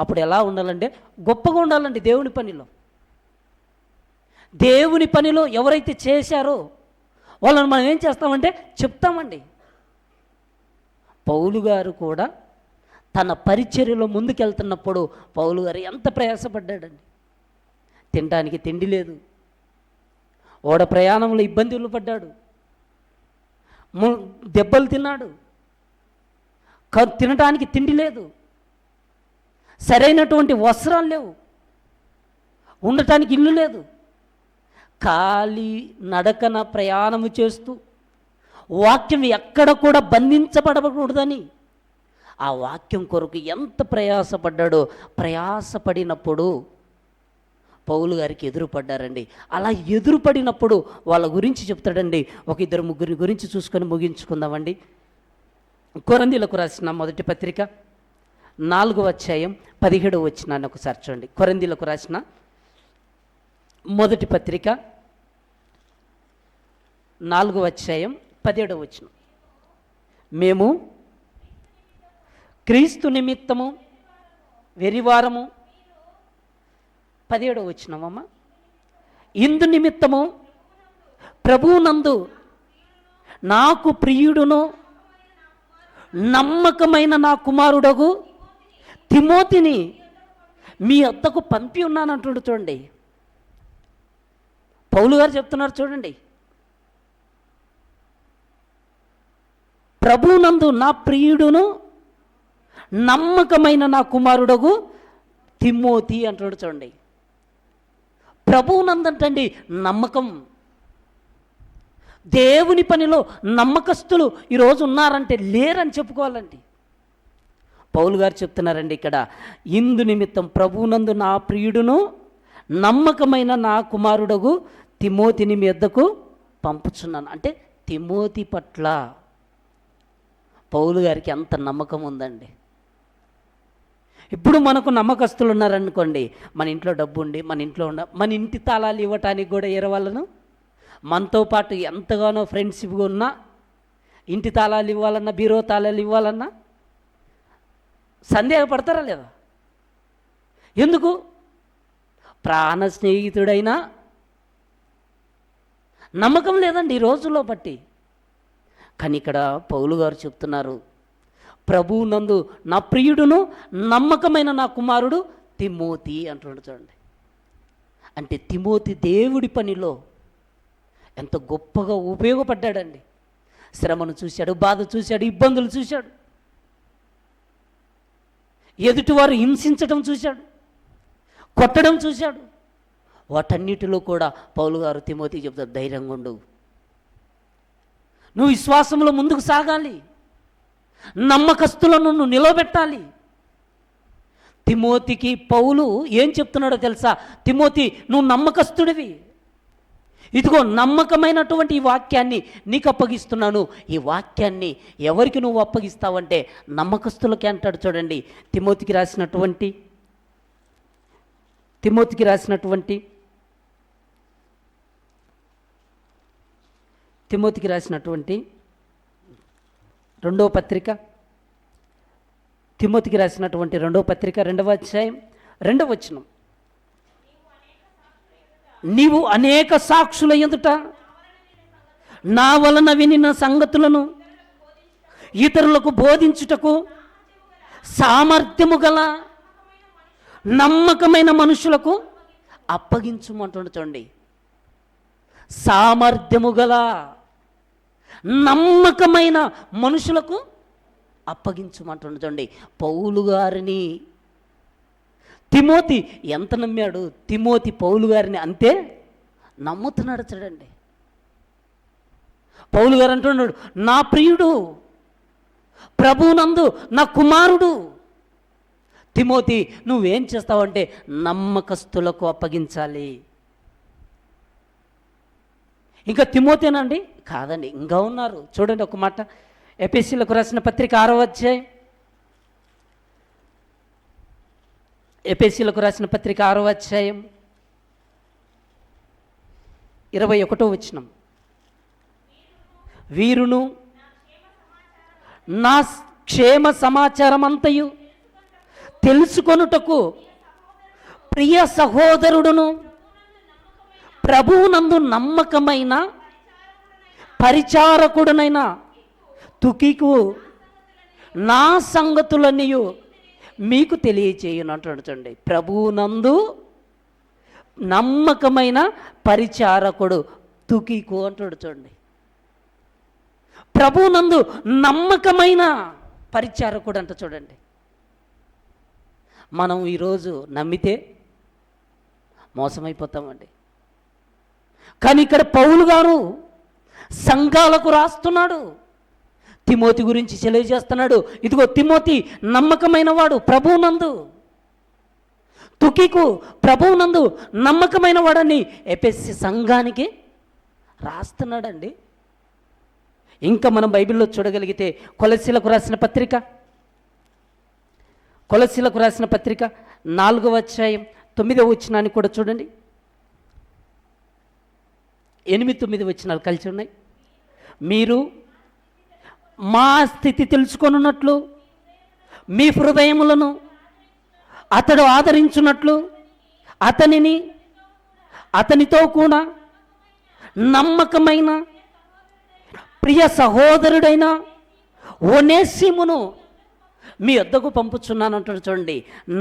అప్పుడు ఎలా ఉండాలంటే గొప్పగా ఉండాలండి. దేవుని పనిలో ఎవరైతే చేశారో వాళ్ళని మనం ఏం చేస్తామంటే చెప్తామండి. పౌలు గారు కూడా తన పరిచర్యలో ముందుకెళ్తున్నప్పుడు పౌలు గారు ఎంత ప్రయాసపడ్డాడండి. తినడానికి తిండి లేదు, ఓడ ప్రయాణంలో ఇబ్బందులు పడ్డాడు, దెబ్బలు తిన్నాడు, తినడానికి తిండి లేదు, సరైనటువంటి వస్త్రాలు లేవు, ఉండటానికి ఇల్లు లేదు, ఖాళీ నడకన ప్రయాణము చేస్తూ వాక్యం ఎక్కడ కూడా బంధించబడకూడదని ఆ వాక్యం కొరకు ఎంత ప్రయాసపడ్డాడో. ప్రయాసపడినప్పుడు పౌలు గారికి ఎదురుపడ్డారండి. అలా ఎదురుపడినప్పుడు వాళ్ళ గురించి చెప్తాడండి. ఒక 2-3 గురించి చూసుకొని ముగించుకుందామండి. కొరింథీయులకు రాసిన మొదటి పత్రిక 4వ అధ్యాయం 17వ వచనాన్ని ఒకసారి చూడండి. కొరింథీయులకు రాసిన మొదటి పత్రిక 4వ అధ్యాయం 17వ వచనం. మేము క్రీస్తు నిమిత్తము వెరివారము 17వ వచనమమ్మ. ఇందు నిమిత్తము ప్రభువునందు నాకు ప్రియుడును నమ్మకమైన నా కుమారుడగు తిమోతిని మీ వద్దకు పంపి ఉన్నానంటుండు. చూడండి, పౌలు గారు చెప్తున్నారు. చూడండి, ప్రభువునందు నా ప్రియుడును నమ్మకమైన నా కుమారుడగు తిమోతి అంటున్నాడు. చూడండి, ప్రభువునందంటండి నమ్మకం. దేవుని పనిలో నమ్మకస్తులు ఈరోజు ఉన్నారంటే లేరని చెప్పుకోవాలండి. పౌలు గారు చెప్తున్నారండి ఇక్కడ, ఇందు నిమిత్తం ప్రభువునందు నా ప్రియుడును నమ్మకమైన నా కుమారుడగు తిమోతిని మీ వద్దకు పంపుచున్నాను. అంటే తిమోతి పట్ల పౌలు గారికి అంత నమ్మకం ఉందండి. ఇప్పుడు మనకు నమ్మకస్తులు ఉన్నారనుకోండి, మన ఇంట్లో డబ్బు ఉండి మన ఇంటి తాళాలు ఇవ్వటానికి కూడా వాళ్ళను మనతో పాటు ఎంతగానో ఫ్రెండ్షిప్గా ఉన్నా, ఇంటి తాళాలు ఇవ్వాలన్నా, బీరో తాళాలు ఇవ్వాలన్నా సందేహపడతారా లేదా? ఎందుకు? ప్రాణ స్నేహితుడైనా నమ్మకం లేదండి ఈ రోజుల్లో బట్టి. కానీ ఇక్కడ పౌలు గారు చెప్తున్నారు, ప్రభువునందు నా ప్రియుడును నమ్మకమైన నా కుమారుడు తిమోతి అంటున్నాడు. చూడండి, అంటే తిమోతి దేవుడి పనిలో ఎంత గొప్పగా ఉపయోగపడ్డాడండి. శ్రమను చూశాడు, బాధ చూశాడు, ఇబ్బందులు చూశాడు, ఎదుటివారు హింసించడం చూశాడు, కొట్టడం చూశాడు. వాటన్నిటిలో కూడా పౌలు గారు తిమోతికి చెప్తారు, ధైర్యంగా ఉండు, నువ్వు విశ్వాసంలో ముందుకు సాగాలి, నమ్మకస్తులను నువ్వు నిలబెట్టాలి. తిమోతికి పౌలు ఏం చెప్తున్నాడో తెలుసా? తిమోతి, నువ్వు నమ్మకస్తుడివి, ఇదిగో నమ్మకమైనటువంటి ఈ వాక్యాన్ని నీకు అప్పగిస్తున్నాను. ఈ వాక్యాన్ని ఎవరికి నువ్వు అప్పగిస్తావంటే నమ్మకస్తులకి అంటాడు. చూడండి, తిమోతికి రాసినటువంటి 2వ పత్రిక, తిమోతికి రాసినటువంటి 2వ పత్రిక 2వ అధ్యాయం 2వ వచనం. నీవు అనేక సాక్షుల ఎదుట నా వలన వినిన సంగతులను ఇతరులకు బోధించుటకు సామర్థ్యము గల నమ్మకమైన మనుషులకు అప్పగించుమంటుండ. చూడండి, సామర్థ్యము గల నమ్మకమైన మనుషులకు అప్పగించమంటుండ. చూడండి, పౌలు గారిని తిమోతి ఎంత నమ్మాడు, తిమోతి పౌలు గారిని అంతే నమ్ముతున్నాడు. చూడండి, పౌలు గారు అంటున్నాడు, నా ప్రియుడు, ప్రభువునందు నా కుమారుడు తిమోతి, నువ్వేం చేస్తావంటే నమ్మకస్తులకు అప్పగించాలి. ఇంకా తిమోతేనండి కాదండి, ఇంకా ఉన్నారు. చూడండి ఒక మాట, ఎఫెసీయులకు రాసిన పత్రిక 6వ అధ్యాయం, ఎఫెసీయులకు రాసిన పత్రిక 6వ అధ్యాయం 21వ వచనం. వీరును నా క్షేమ సమాచారం అంతయు తెలుసుకొనుటకు ప్రియ సహోదరుడును ప్రభువునందు నమ్మకమైన పరిచారకుడునైన తుకికు నా సంగతులన్నీ మీకు తెలియచేయనంటాడు. చూడండి, ప్రభువునందు నమ్మకమైన పరిచారకుడు తుకికు అంటాడు. చూడండి, ప్రభువునందు నమ్మకమైన పరిచారకుడు అంట. చూడండి, మనం ఈరోజు నమ్మితే మోసమైపోతామండి. కానీ ఇక్కడ పౌలు గారు సంఘాలకు రాస్తున్నాడు, తిమోతి గురించి తెలియజేస్తున్నాడు. ఇదిగో తిమోతి నమ్మకమైన వాడు ప్రభువునందు, తుకికు ప్రభువునందు నమ్మకమైన వాడని ఎఫెసీ సంఘానికి రాస్తున్నాడండి. ఇంకా మనం బైబిల్లో చూడగలిగితే కొలస్సీలకు రాసిన పత్రిక 4వ అధ్యాయం 9వ వచనాన్ని కూడా చూడండి. 8-9 వచనాలు కలిసి ఉన్నాయి. మీరు మా స్థితి తెలుసుకొనున్నట్లు మీ హృదయములను అతడు ఆదరించున్నట్లు అతనితో కూడా నమ్మకమైన ప్రియ సహోదరుడైన ఒనేసిమును మీ వద్దకు పంపుచున్నాను అంటున్నాడు. చూడండి,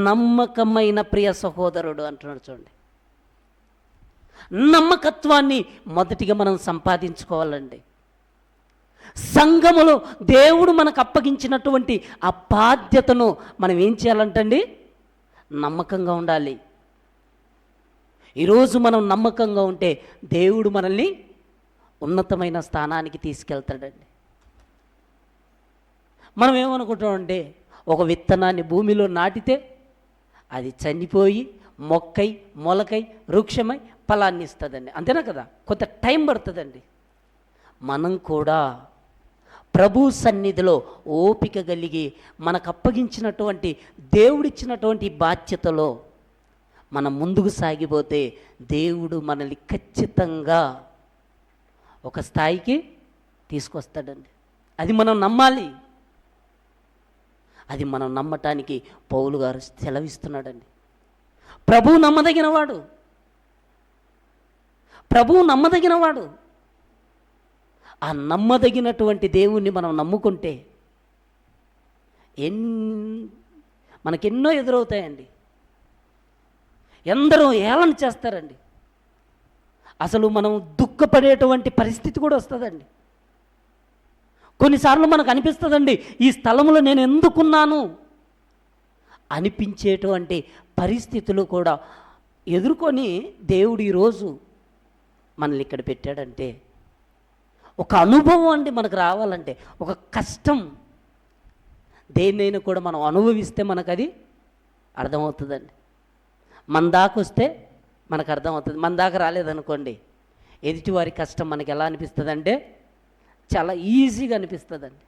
నమ్మకమైన ప్రియ సహోదరుడు అంటున్నాడు. చూడండి, నమ్మకత్వాన్ని మొదటిగా మనం సంపాదించుకోవాలండి. సంఘములో దేవుడు మనకు అప్పగించినటువంటి ఆ బాధ్యతను మనం ఏం చేయాలంటండి? నమ్మకంగా ఉండాలి. ఈరోజు మనం నమ్మకంగా ఉంటే దేవుడు మనల్ని ఉన్నతమైన స్థానానికి తీసుకెళ్తాడండి. మనం ఏమనుకుంటామంటే, ఒక విత్తనాన్ని భూమిలో నాటితే అది చనిపోయి మొక్కై మొలకై వృక్షమై ఫలాన్ని ఇస్తుందండి. అంతేనా కదా? కొంత టైం పడుతుందండి. మనం కూడా ప్రభు సన్నిధిలో ఓపిక కలిగి మనకు అప్పగించినటువంటి దేవుడిచ్చినటువంటి బాధ్యతలో మనం ముందుకు సాగిపోతే దేవుడు మనల్ని ఖచ్చితంగా ఒక స్థాయికి తీసుకొస్తాడండి. అది మనం నమ్మాలి. అది మనం నమ్మటానికి పౌలు గారు సెలవిస్తున్నాడండి. ప్రభువు నమ్మదగినవాడు. ఆ నమ్మదగినటువంటి దేవుణ్ణి మనం నమ్ముకుంటే మనకెన్నో ఎదురవుతాయండి. ఎందరో ఏళన చేస్తారండి. అసలు మనం దుఃఖపడేటువంటి పరిస్థితి కూడా వస్తుందండి. కొన్నిసార్లు మనకు అనిపిస్తుందండి, ఈ స్థలంలో నేను ఎందుకున్నాను అనిపించేటువంటి పరిస్థితులు కూడా ఎదుర్కొని దేవుడు ఈరోజు మనల్ని ఇక్కడ పెట్టాడంటే ఒక అనుభవం అండి. మనకు రావాలంటే ఒక కష్టం దేన్నైనా కూడా మనం అనుభవిస్తే మనకు అది అర్థమవుతుందండి. మన దాకా వస్తే మనకు అర్థమవుతుంది. మన దాకా రాలేదనుకోండి, ఎదుటివారి కష్టం మనకి ఎలా అనిపిస్తుంది అంటే చాలా ఈజీగా అనిపిస్తుందండి.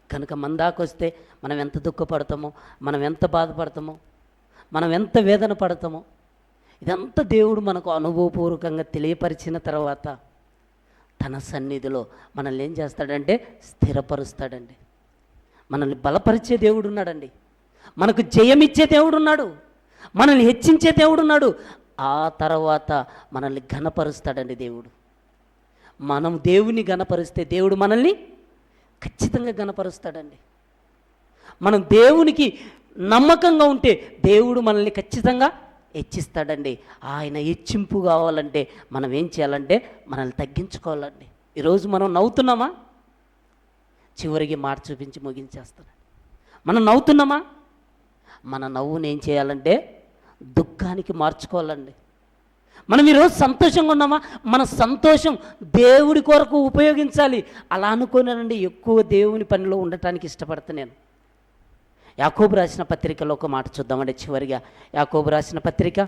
కనుక మన దాకా వస్తే మనం ఎంత దుఃఖపడతామో, మనం ఎంత బాధపడతామో, మనం ఎంత వేదన పడతామో, ఇదంతా దేవుడు మనకు అనుభవపూర్వకంగా తెలియపరిచిన తర్వాత తన సన్నిధిలో మనల్ని ఏం చేస్తాడంటే స్థిరపరుస్తాడండి. మనల్ని బలపరిచే దేవుడు ఉన్నాడండి. మనకు జయమిచ్చే దేవుడు ఉన్నాడు. మనల్ని హెచ్చించే దేవుడు ఉన్నాడు. ఆ తర్వాత మనల్ని ఘనపరుస్తాడండి దేవుడు. మనం దేవుని ఘనపరిస్తే దేవుడు మనల్ని ఖచ్చితంగా ఘనపరుస్తాడండి. మనం దేవునికి నమ్మకంగా ఉంటే దేవుడు మనల్ని ఖచ్చితంగా హెచ్చిస్తాడండి. ఆయన హెచ్చింపు కావాలంటే మనం ఏం చేయాలంటే మనల్ని తగ్గించుకోవాలండి. ఈరోజు మనం నవ్వుతున్నామా? చివరికి మాట చూపించి ముగించేస్తాను. మనం నవ్వుతున్నామా? మన నవ్వుని ఏం చేయాలంటే దుఃఖానికి మార్చుకోవాలండి. మనం ఈరోజు సంతోషంగా ఉన్నామా? మన సంతోషం దేవుడి కొరకు ఉపయోగించాలి. అలా అనుకోనండి ఎక్కువ దేవుని పనిలో ఉండటానికి ఇష్టపడతాను నేను. యాకోబు రాసిన పత్రికలో ఒక మాట చూద్దామండి. చివరిగా యాకోబు రాసిన పత్రిక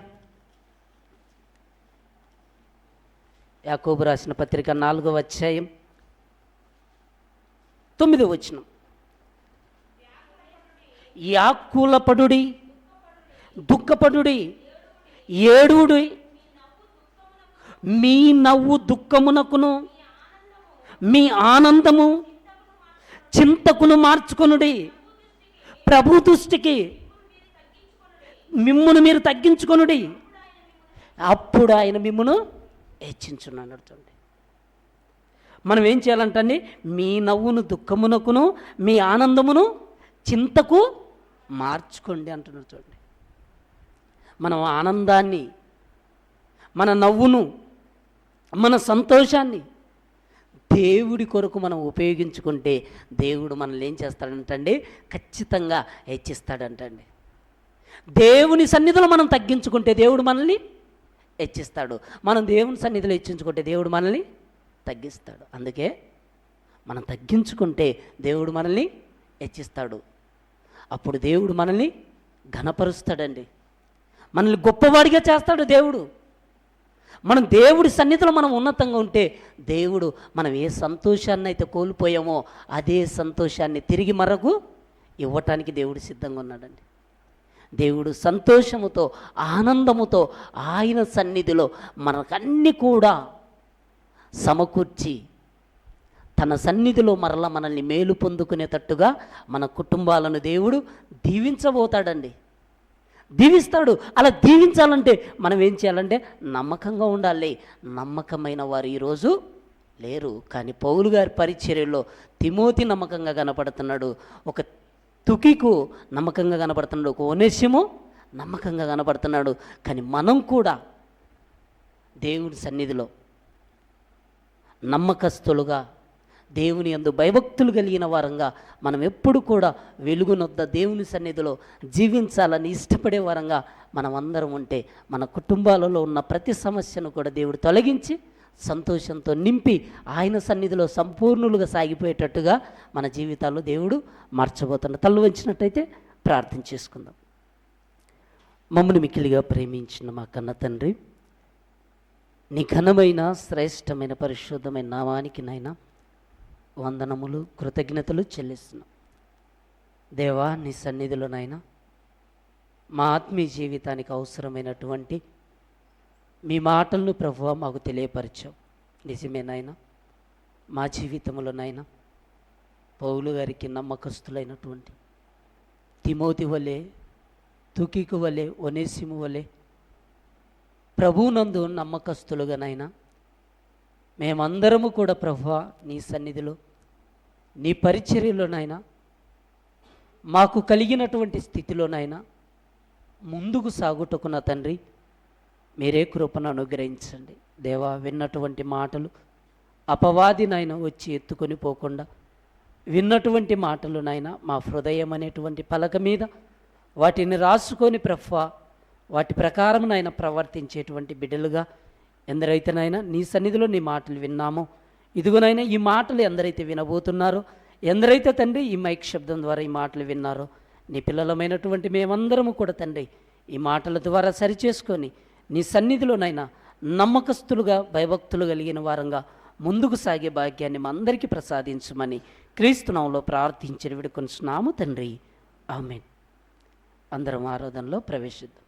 4వ అధ్యాయం 9వ వచనం. యాకులపడుడి, దుఃఖపడుడి, ఏడుడి, మీ నవ్వు దుఃఖమునకును మీ ఆనందము చింతకును మార్చుకొనుడి. ప్రభు దృష్టికి మిమ్మును మీరు తగ్గించుకొనుడి, అప్పుడు ఆయన మిమ్మును హెచ్చించున్నాడు. చూడండి, మనం ఏం చేయాలంటే మీ నవ్వును దుఃఖమునకును మీ ఆనందమును చింతకు మార్చుకోండి అంటున్నారు. చూడండి, మనం ఆనందాన్ని, మన నవ్వును, మన సంతోషాన్ని దేవుడి కొరకు మనం ఉపయోగించుకుంటే దేవుడు మనల్ని ఏం చేస్తాడంటండి ఖచ్చితంగా హెచ్చిస్తాడంటండి. దేవుని సన్నిధిలో మనం తగ్గించుకుంటే దేవుడు మనల్ని హెచ్చిస్తాడు. మనం దేవుని సన్నిధిలో హెచ్చించుకుంటే దేవుడు మనల్ని తగ్గిస్తాడు. అందుకే మనం తగ్గించుకుంటే దేవుడు మనల్ని హెచ్చిస్తాడు. అప్పుడు దేవుడు మనల్ని ఘనపరుస్తాడండి. మనల్ని గొప్పవాడిగా చేస్తాడు దేవుడు. మనం దేవుడి సన్నిధిలో మనం ఉన్నతంగా ఉంటే దేవుడు మనం ఏ సంతోషాన్ని అయితే కోల్పోయామో అదే సంతోషాన్ని తిరిగి మనకు ఇవ్వటానికి దేవుడు సిద్ధంగా ఉన్నాడండి. దేవుడు సంతోషముతో ఆనందముతో ఆయన సన్నిధిలో మనకన్నీ కూడా సమకూర్చి తన సన్నిధిలో మరలా మనల్ని మేలు పొందుకునేటట్టుగా మన కుటుంబాలను దేవుడు దీవించబోతాడండి. దీవిస్తాడు. అలా దీవించాలంటే మనం ఏం చేయాలంటే నమ్మకంగా ఉండాలి. నమ్మకమైన వారు ఈరోజు లేరు. కానీ పౌలు గారి పరిచర్యలో తిమోతి నమ్మకంగా కనపడుతున్నాడు, ఒక తుకికు నమ్మకంగా కనపడుతున్నాడు, ఒక ఒనేసిము నమ్మకంగా కనపడుతున్నాడు. కానీ మనం కూడా దేవుని సన్నిధిలో నమ్మకస్తులుగా, దేవుని యందు భయభక్తులు కలిగిన వారంగా మనం ఎప్పుడు కూడా వెలుగునొద్ద దేవుని సన్నిధిలో జీవించాలని ఇష్టపడే వారంగా మనం అందరం ఉంటే మన కుటుంబాలలో ఉన్న ప్రతి సమస్యను కూడా దేవుడు తొలగించి సంతోషంతో నింపి ఆయన సన్నిధిలో సంపూర్ణులుగా సాగిపోయేటట్టుగా మన జీవితాల్లో దేవుడు మార్చబోతున్నాడు. తల్లు వంచినట్టయితే ప్రార్థన చేసుకుందాం. మమ్మల్ని మిక్కిలిగా ప్రేమించిన మా కన్న తండ్రి, నీ ఘనమైన శ్రేష్టమైన పరిశుద్ధమైన నామానికి నాయన వందనములు కృతజ్ఞతలు చెల్లిస్తున్నాం. దేవా, నీ సన్నిధిలో నాయన మా ఆత్మీయ జీవితానికి అవసరమైనటువంటి మీ మాటలను ప్రభువా మాకు తెలియపరిచావు. నిజమే నాయన, మా జీవితంలో నాయన పౌలు గారికి నమ్మకస్తులైనటువంటి తిమోతి వలె, తుకికు వలె, ఒనేసిము వలె ప్రభువునందు నమ్మకస్తులుగానైనా మేమందరము కూడా ప్రభువా నీ సన్నిధిలో నీ పరిచర్యలోనైనా మాకు కలిగినటువంటి స్థితిలోనైనా ముందుకు సాగుటకు నా తండ్రి మీరే కృపను అనుగ్రహించండి. దేవా, విన్నటువంటి మాటలు అపవాదినైనా వచ్చి ఎత్తుకొని పోకుండా విన్నటువంటి మాటలునైనా మా హృదయం అనేటువంటి పలక మీద వాటిని రాసుకొని ప్రభువా వాటి ప్రకారమునైనా ప్రవర్తించేటువంటి బిడ్డలుగా ఎందరైతేనైనా నీ సన్నిధిలో నీ మాటలు విన్నామో, ఇదిగోనైనా ఈ మాటలు ఎందరైతే వినబోతున్నారో, ఎందరైతే తండ్రి ఈ మైక్ శబ్దం ద్వారా ఈ మాటలు విన్నారో, నీ పిల్లలమైనటువంటి మేమందరము కూడా తండ్రి ఈ మాటల ద్వారా సరిచేసుకొని నీ సన్నిధిలోనైనా నమ్మకస్తులుగా భయభక్తులు కలిగిన వారంగా ముందుకు సాగే భాగ్యాన్ని మా అందరికీ ప్రసాదించమని క్రీస్తునామంలో ప్రార్థించి విడుకొనిచున్నాము తండ్రి. ఆమేన్. అందరం ఆరాధనలో ప్రవేశిద్దాం.